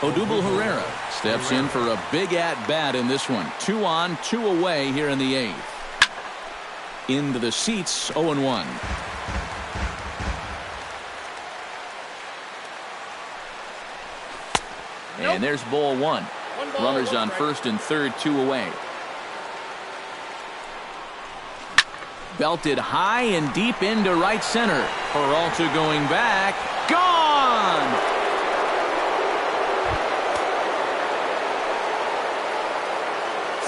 Speaker 1: Odubel Herrera steps in for a big at-bat in this one. 2 on, 2 away here in the 8th. Into the seats, 0-1. And there's ball 1. Runners on first and third, 2 away. Belted high and deep into right center. Peralta going back. Gone!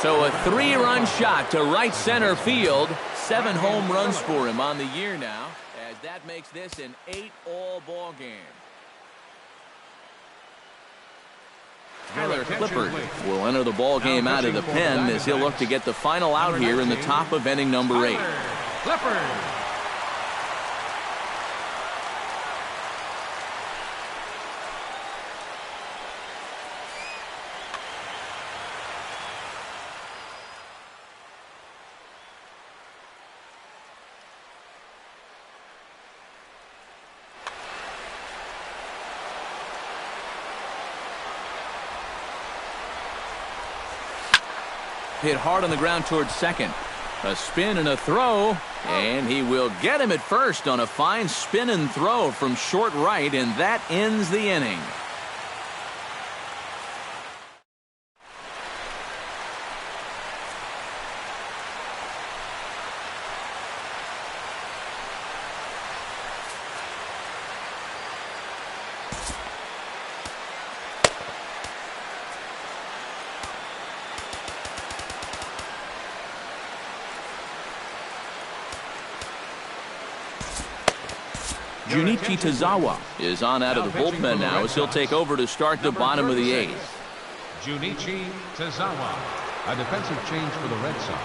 Speaker 1: So a 3-run shot to right center field. 7 home runs for him on the year now, as that makes this an 8-all ball game. Tyler Clippard will enter the ball game out of the pen as he'll look to get the final out here in the top of inning number 8.
Speaker 2: Clippard.
Speaker 1: Hit hard on the ground towards second. A spin and a throw, and he will get him at first on a fine spin and throw from short right, and that ends the inning. Junichi Tazawa is on out of the bullpen now as he'll take over to start the bottom of the 8th.
Speaker 2: Junichi Tazawa, a defensive change for the Red Sox.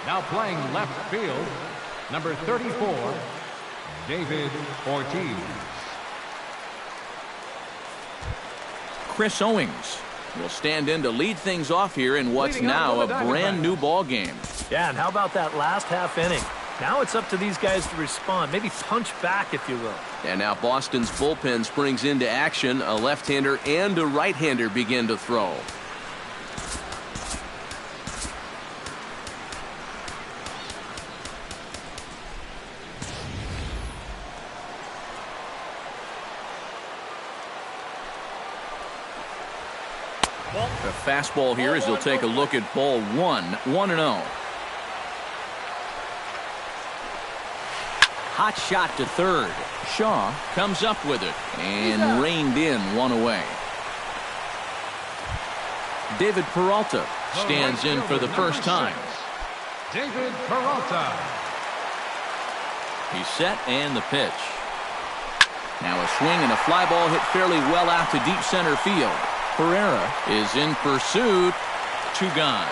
Speaker 2: Now playing left field, number 34, David Ortiz.
Speaker 1: Chris Owings will stand in to lead things off here in what's now a brand new ball game.
Speaker 3: Yeah, and how about that last half inning? Now it's up to these guys to respond, maybe punch back, if you will.
Speaker 5: And now Boston's bullpen springs into action. A left-hander and a right-hander begin to throw.
Speaker 1: A fastball here as he'll take a look at ball 1, 1-0. Hot shot to third. Shaw comes up with it and reined in 1 away. David Peralta stands in for the first time.
Speaker 2: David Peralta.
Speaker 1: He's set and the pitch. Now a swing and a fly ball hit fairly well out to deep center field. Pereira is in pursuit. 2 gone.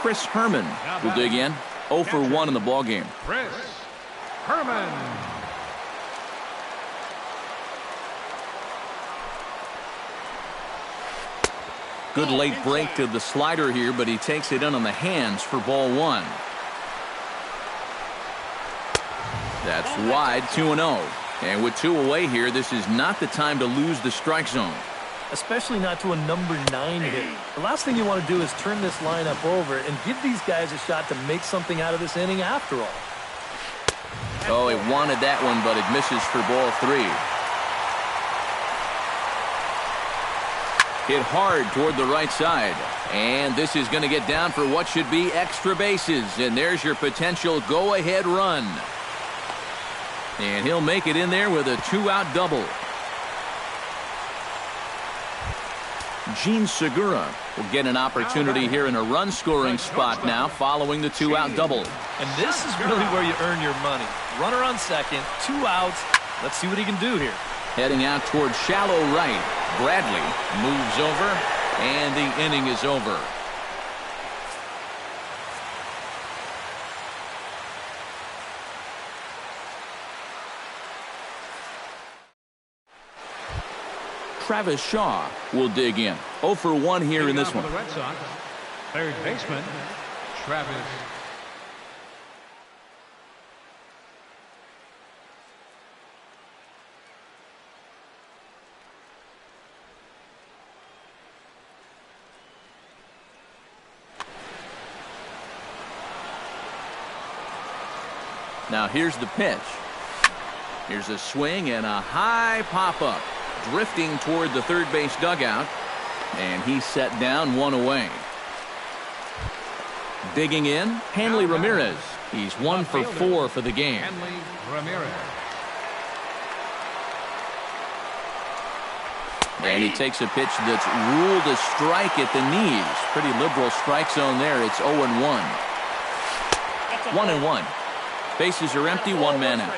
Speaker 1: Chris Herman will dig in. 0 for 1 in the ballgame.
Speaker 2: Chris Herman.
Speaker 1: Good late break to the slider here, but he takes it in on the hands for ball 1. That's wide, 2-0. And with 2 away here, this is not the time to lose the strike zone.
Speaker 3: Especially not to a number 9 hit. The last thing you want to do is turn this lineup over and give these guys a shot to make something out of this inning after all.
Speaker 1: Oh, he wanted that one, but it misses for ball 3. Hit hard toward the right side. And this is going to get down for what should be extra bases. And there's your potential go-ahead run. And he'll make it in there with a 2-out double. Gene Segura will get an opportunity here in a run-scoring spot now following the 2-out double.
Speaker 3: And this is really where you earn your money. Runner on second, 2 outs. Let's see what he can do here.
Speaker 1: Heading out towards shallow right. Bradley moves over, and the inning is over. Travis Shaw will dig in. 0 for 1 here in this one.
Speaker 2: For the Red Sox, third baseman, Travis.
Speaker 1: Now here's the pitch. Here's a swing and a high pop-up. Drifting toward the third base dugout. And he's set down, 1 away. Digging in, Hanley Ramirez. He's 1 for 4 for the game.
Speaker 2: Hanley Ramirez.
Speaker 1: And he takes a pitch that's ruled a strike at the knees. Pretty liberal strike zone there. It's 0-1. 1-1. Bases are empty, 1 man out.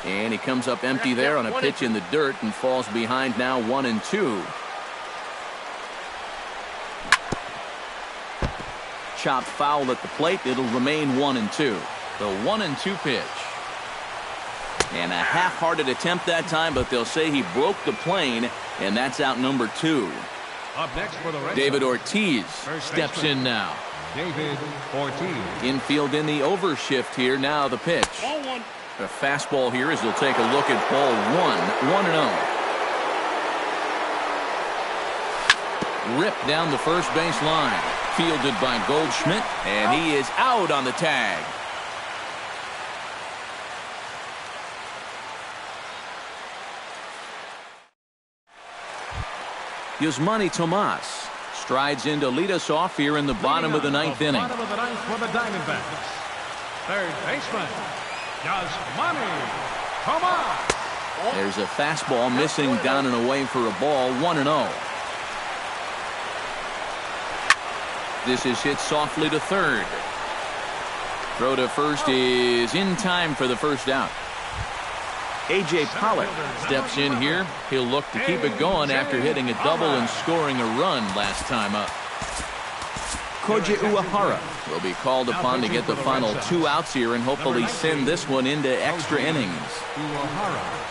Speaker 1: And he comes up empty there on a pitch in the dirt and falls behind now, 1-2. Chopped foul at the plate. It'll remain 1-2. The 1-2 pitch. And a half-hearted attempt that time, but they'll say he broke the plane, and that's out number 2.
Speaker 2: Up next for the Red
Speaker 1: David
Speaker 2: Sox,
Speaker 1: Ortiz steps in now.
Speaker 2: David Ortiz.
Speaker 1: Infield in the overshift here. Now the pitch. A fastball here as he'll take a look at ball 1. 1-0. Ripped down the first base line. Fielded by Goldschmidt, and he is out on the tag. Yusmani Tomas strides in to lead us off here in the bottom of the 9th inning.
Speaker 2: Bottom of the 9th for the Diamondbacks. Third baseman, Yasmani Tomas.
Speaker 1: There's a fastball missing down and away for a ball, 1-0. This is hit softly to third. Throw to first is in time for the first out. A.J. Pollock steps in here. He'll look to keep it going after hitting a double and scoring a run last time up. Koji Uehara will be called upon to get the final 2 outs here and hopefully send this one into extra innings.
Speaker 2: Uehara.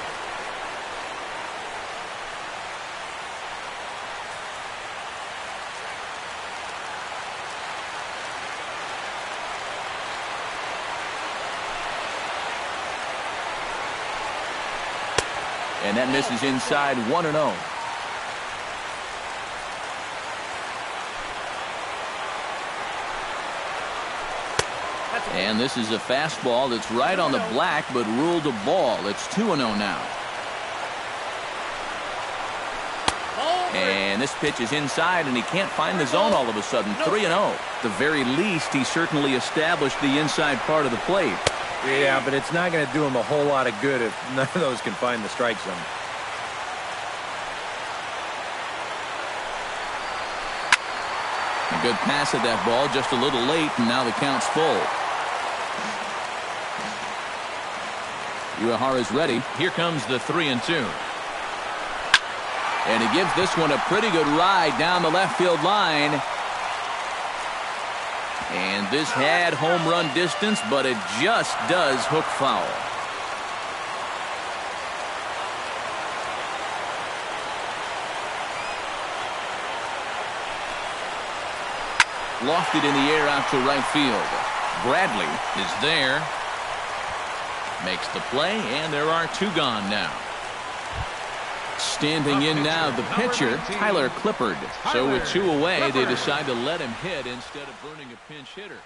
Speaker 1: And that misses inside, 1-0. And this is a fastball that's right on the black but ruled a ball. It's 2-0 now. And this pitch is inside and he can't find the zone all of a sudden. 3-0. At the very least, he certainly established the inside part of the plate.
Speaker 4: Yeah, but it's not going to do him a whole lot of good if none of those can find the strike zone.
Speaker 1: A good pass at that ball, just a little late, and now the count's full. Uehara's ready. Here comes the 3-2. And he gives this one a pretty good ride down the left field line. And this had home run distance, but it just does hook foul. Lofted in the air out to right field. Bradley is there. Makes the play, and there are 2 gone now. Standing in now, the pitcher, Tyler Clippard. So with 2 away, they decide to let him hit instead of burning a pinch hitter.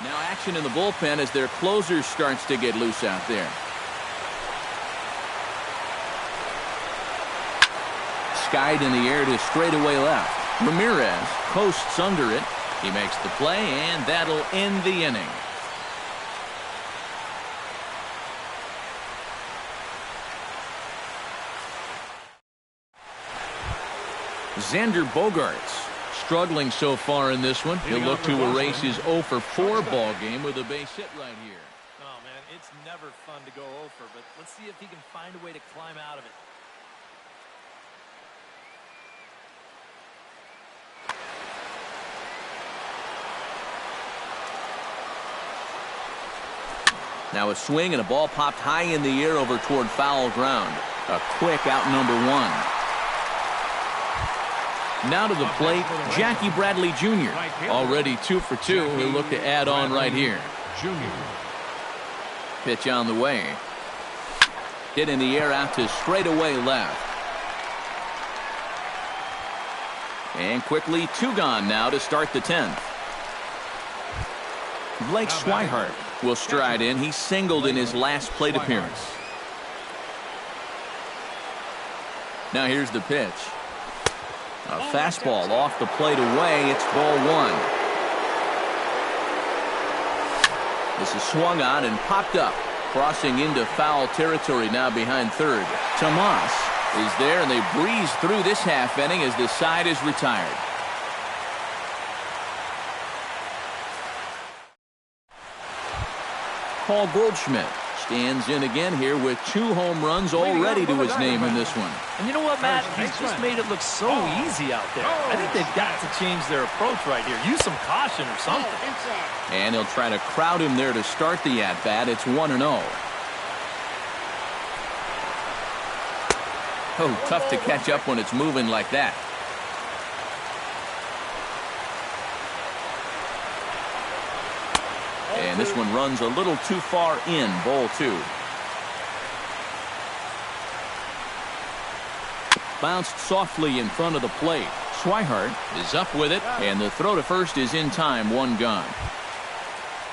Speaker 1: Now action in the bullpen as their closer starts to get loose out there. Skied in the air to straightaway left. Ramirez coasts under it. He makes the play, and that'll end the inning. Xander Bogaerts struggling so far in this one. He'll look to erase his 0 for 4 ball game with a base hit right here.
Speaker 3: Oh, man, it's never fun to go over, but let's see if he can find a way to climb out of it.
Speaker 1: Now a swing and a ball popped high in the air over toward foul ground. A quick out number one. Now to the plate, Jackie Bradley Jr. Already 2 for 2. He'll look to add on right here. Pitch on the way. Hit in the air out to straightaway left. And quickly 2 gone now to start the 10th. Blake Swihart will stride in. He singled in his last plate appearance. Now here's the pitch. A fastball off the plate away. It's ball 1. This is swung on and popped up. Crossing into foul territory now behind third. Tomas is there, and they breeze through this half inning as the side is retired. Paul Goldschmidt stands in again here with 2 home runs already to his name in this one.
Speaker 3: And you know what, Matt? He's just made it look so easy out there. I think they've got to change their approach right here. Use some caution or something.
Speaker 1: And he'll try to crowd him there to start the at-bat. It's 1-0. Oh, tough to catch up when it's moving like that. And this one runs a little too far in, ball 2. Bounced softly in front of the plate. Swihart is up with it, and the throw to first is in time, 1 gone.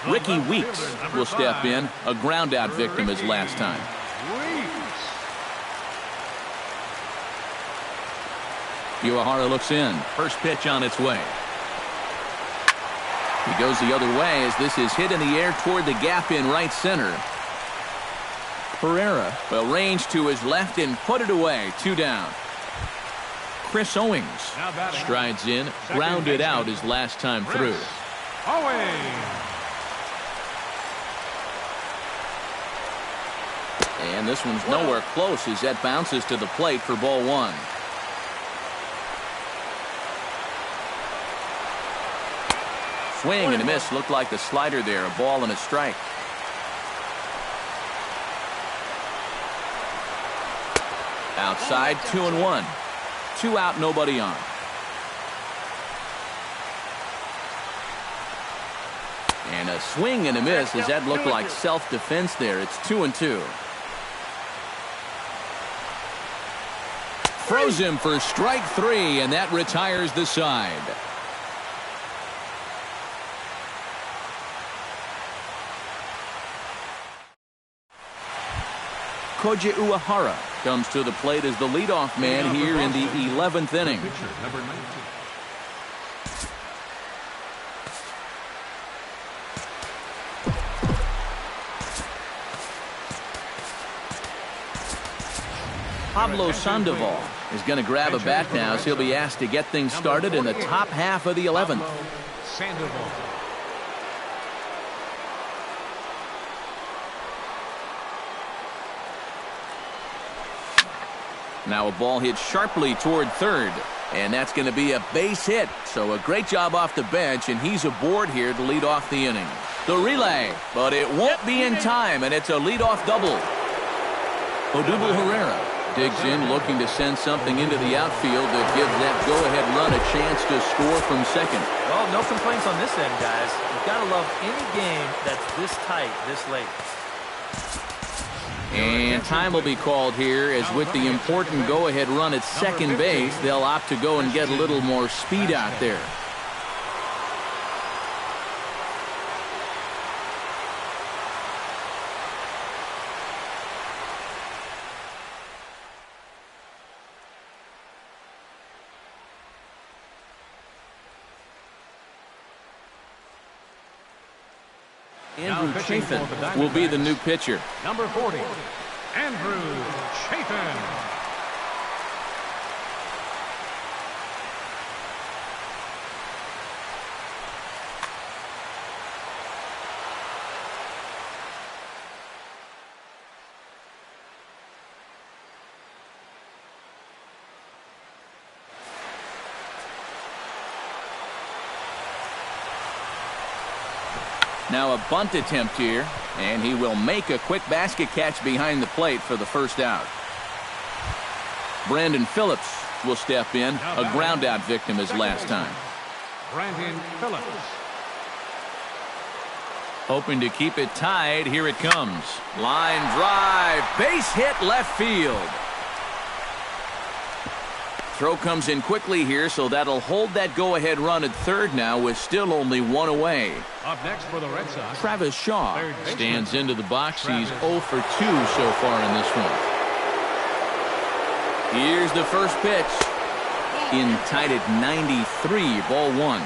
Speaker 1: Ricky Weeks will step in, a ground out victim as last time. Uehara looks in. First pitch on its way. He goes the other way as this is hit in the air toward the gap in right center. Herrera will range to his left and put it away. 2 down. Chris Owings strides in, grounded out his last time through. And this one's nowhere close as that bounces to the plate for ball 1. Swing and a miss. Looked like the slider there. A ball and a strike. Outside, 2-1. 2 out, nobody on. And a swing and a miss as that looked like self-defense there. It's 2-2. Throws him for strike 3, and that retires the side. Koji Uehara comes to the plate as the leadoff man here in the 11th inning. Pablo Sandoval is going to grab a bat now as he'll be asked to get things started in the top half of the 11th.
Speaker 2: Sandoval.
Speaker 1: Now a ball hit sharply toward third, and that's going to be a base hit. So a great job off the bench, and he's aboard here to lead off the inning. The relay, but it won't be in time, and it's a leadoff double. Odubel Herrera digs in, looking to send something into the outfield that gives that go-ahead run a chance to score from second.
Speaker 3: Well, no complaints on this end, guys. You've got to love any game that's this tight, this late.
Speaker 1: And time will be called here as with the important go-ahead run at second base, they'll opt to go and get a little more speed out there. Andrew Chafin will be the new pitcher.
Speaker 2: Number 40, Andrew Chafin.
Speaker 1: Now a bunt attempt here, and he will make a quick basket catch behind the plate for the first out. Brandon Phillips will step in, a ground out victim his last time.
Speaker 2: Brandon Phillips.
Speaker 1: Hoping to keep it tied. Here it comes. Line drive. Base hit left field. Throw comes in quickly here, so that'll hold that go-ahead run at third now with still only one away.
Speaker 2: Up next for the Red Sox,
Speaker 1: Travis Shaw stands into the box. He's 0 for 2 so far in this one. Here's the first pitch. In tight at 93, ball 1.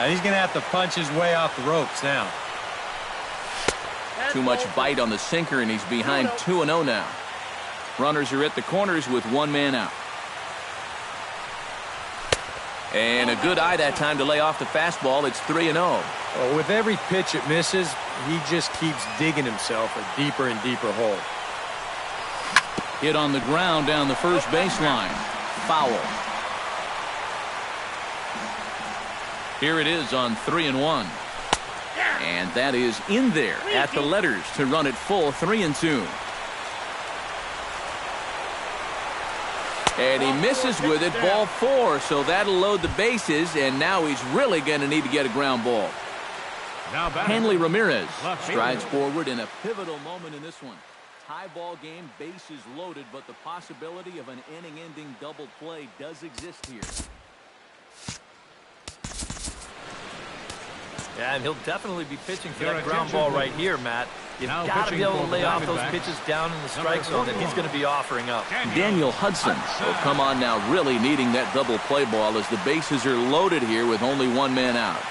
Speaker 4: He's going to have to punch his way off the ropes now.
Speaker 1: Too much bite on the sinker, and he's behind 2-0 now. Runners are at the corners with one man out. And a good eye that time to lay off the fastball. It's 3-0.
Speaker 4: Well, with every pitch it misses, he just keeps digging himself a deeper and deeper hole.
Speaker 1: Hit on the ground down the first baseline. Foul. Here it is on 3-1. And that is in there at the letters to run it full 3-2. And he misses with it, ball 4, so that'll load the bases, and now he's really going to need to get a ground ball. Hanley Ramirez strides forward in a pivotal moment in this one. Tie ball game, bases loaded, but the possibility of an inning-ending double play does exist here.
Speaker 3: Yeah, and he'll definitely be pitching for that ground ball right here, Matt. You've got to be able to lay off those pitches down in the strike zone that he's going to be offering up.
Speaker 1: Daniel Hudson will come on now, really needing that double play ball as the bases are loaded here with only one man out.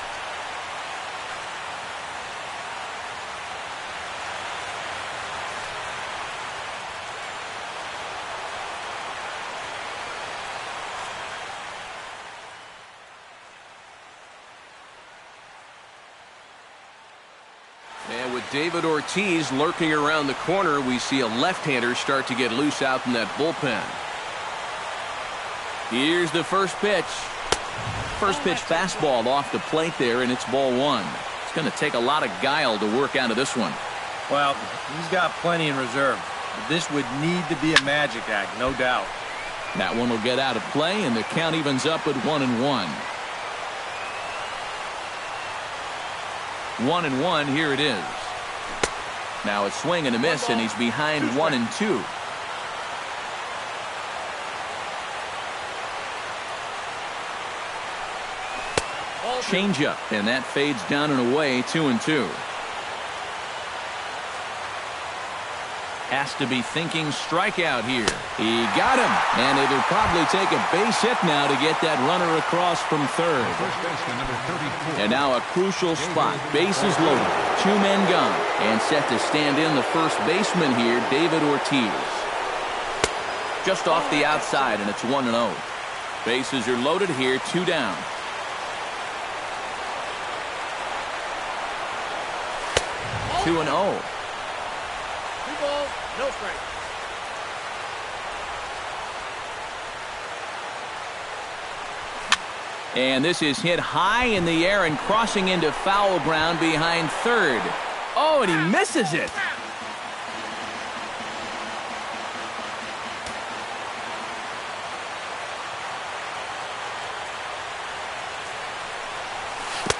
Speaker 1: David Ortiz lurking around the corner. We see a left-hander start to get loose out in that bullpen. Here's the first pitch. First pitch fastball off the plate there, and it's ball 1. It's going to take a lot of guile to work out of this one.
Speaker 4: Well, he's got plenty in reserve. This would need to be a magic act, no doubt.
Speaker 1: That one will get out of play, and the count evens up at 1-1. 1-1, here it is. Now a swing and a miss, and he's behind 1-2. Changeup, and that fades down and away, 2-2. Has to be thinking strikeout here. He got him, and it'll probably take a base hit now to get that runner across from third. And now a crucial spot. Bases loaded, 2 men gone, and set to stand in the first baseman here, David Ortiz. Just off the outside, and it's 1-0. Bases are loaded here, 2 down. Two and 0.
Speaker 6: 2 balls, no strike.
Speaker 1: And this is hit high in the air and crossing into foul ground behind third. Oh, and he misses it.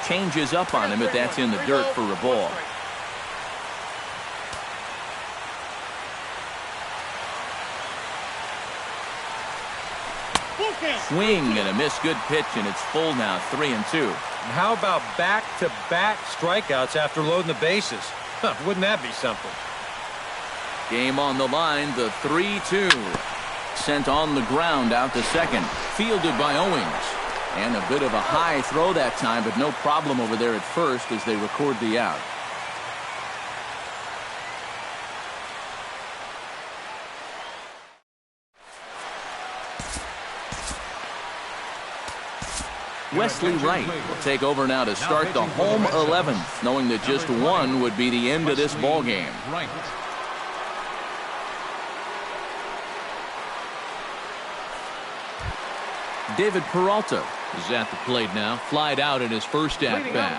Speaker 1: Changes up on him, but that's in the dirt for a ball. Swing and a miss, good pitch, and it's full now, 3-2.
Speaker 4: And how about back-to-back strikeouts after loading the bases? Huh, wouldn't that be something?
Speaker 1: Game on the line, the 3-2. Sent on the ground out to second. Fielded by Owings. And a bit of a high throw that time, but no problem over there at first as they record the out. Wesley Wright will take over now to start the home 11th, knowing that just one would be the end of this ball game. David Peralta is at the plate now. Flied out in his first at bat.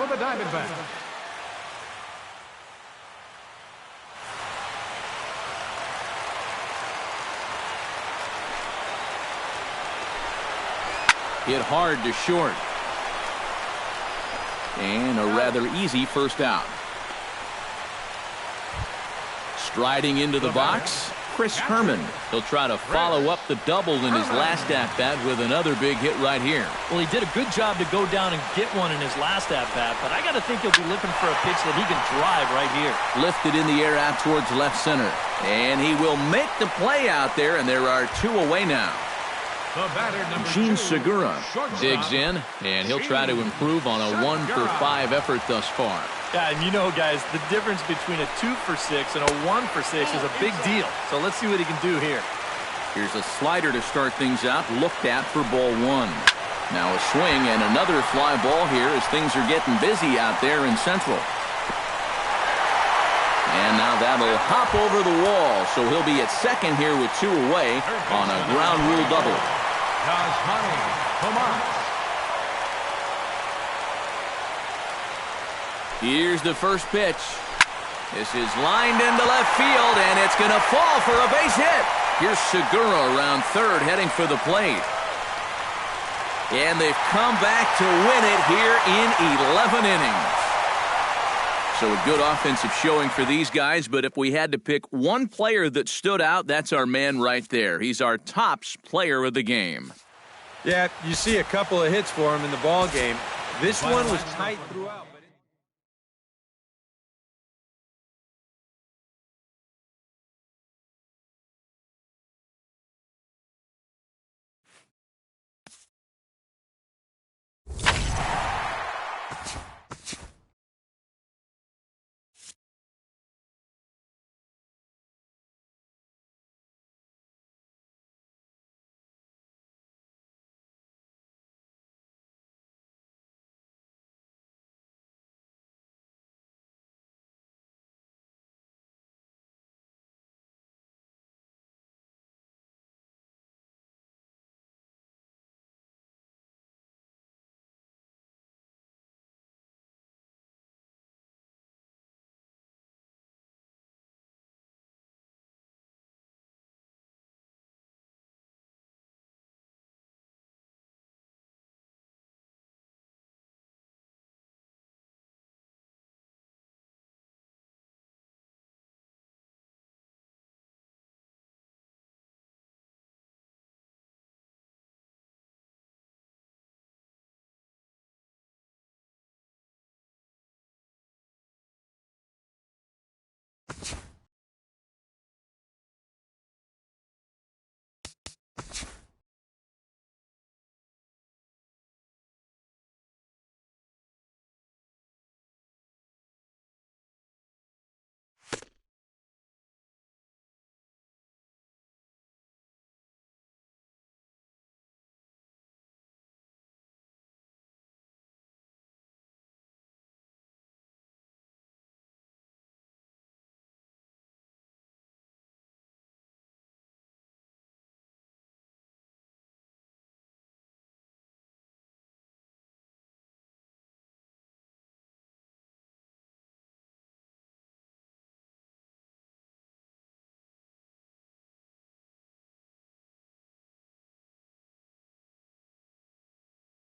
Speaker 1: Hit hard to short. And a rather easy first out. Striding into the box, Chris Herman. He'll try to follow up the double in his last at-bat with another big hit right here.
Speaker 3: Well, he did a good job to go down and get one in his last at-bat, but I got to think he'll be looking for a pitch that he can drive right here.
Speaker 1: Lifted in the air out towards left center. And he will make the play out there, and there are 2 away now.
Speaker 2: The batter, number
Speaker 1: Gene
Speaker 2: 2,
Speaker 1: Segura
Speaker 2: shortstop,
Speaker 1: digs in, and he'll try to improve on a 1-for-5 effort thus far.
Speaker 3: Yeah, and you know, guys, the difference between a 2-for-6 and a 1-for-6 is a big deal. So let's see what he can do here.
Speaker 1: Here's a slider to start things out, looked at for ball 1. Now a swing and another fly ball here as things are getting busy out there in Central. And now that'll hop over the wall, so he'll be at second here with 2 away on a ground rule double. Here's the first pitch. This is lined into left field, and it's going to fall for a base hit. Here's Segura around third, heading for the plate. And they've come back to win it here in 11 innings. So a good offensive showing for these guys, but if we had to pick one player that stood out, that's our man right there. He's our tops player of the game.
Speaker 4: Yeah, you see a couple of hits for him in the ball game. This one was tight throughout.